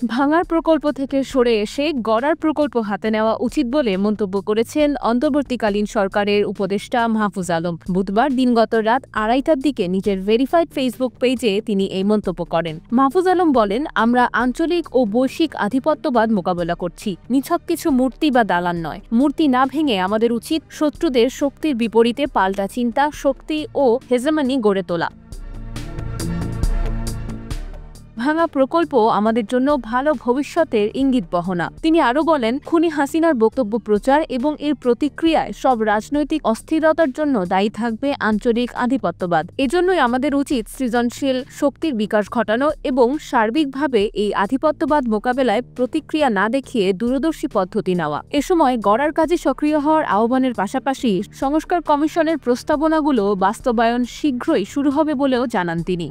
ভাঙার প্রকল্প থেকে সরে এসে গড়ার প্রকল্প হাতে নেওয়া উচিত বলে মন্তব্য করেছেন অন্তর্বর্তীকালীন সরকারের উপদেষ্টা মাহফুজ আলম। বুধবার দিনগত রাত 2:30টার দিকে নিজের ভেরিফাইড ফেসবুক পেজে তিনি এই মন্তব্য করেন। মাহফুজ আলম বলেন, আমরা আঞ্চলিক ও বৈশ্বিক আধিপত্যবাদ মোকাবেলা করছি, নিছক কিছু মূর্তি বা দালান নয়। মূর্তি না ভেঙে আমাদের উচিত শত্রুদের শক্তির বিপরীতে পাল্টা চিন্তা, শক্তি ও হেজেমনি গড়ে তোলা। ভাঙা প্রকল্প আমাদের জন্য ভালো ভবিষ্যতের ইঙ্গিত বহনা। তিনি আরও বলেন, খুনি হাসিনার বক্তব্য প্রচার এবং এর প্রতিক্রিয়ায় সব রাজনৈতিক অস্থিরতার জন্য দায়ী থাকবে আঞ্চলিক আধিপত্যবাদ। এজন্যই আমাদের উচিত সৃজনশীল শক্তির বিকাশ ঘটানো এবং সার্বিকভাবে এই আধিপত্যবাদ মোকাবেলায় প্রতিক্রিয়া না দেখিয়ে দূরদর্শী পদ্ধতি নেওয়া। এ সময় গড়ার কাজে সক্রিয় হওয়ার আহ্বানের পাশাপাশি সংস্কার কমিশনের প্রস্তাবনাগুলো বাস্তবায়ন শীঘ্রই শুরু হবে বলেও জানান তিনি।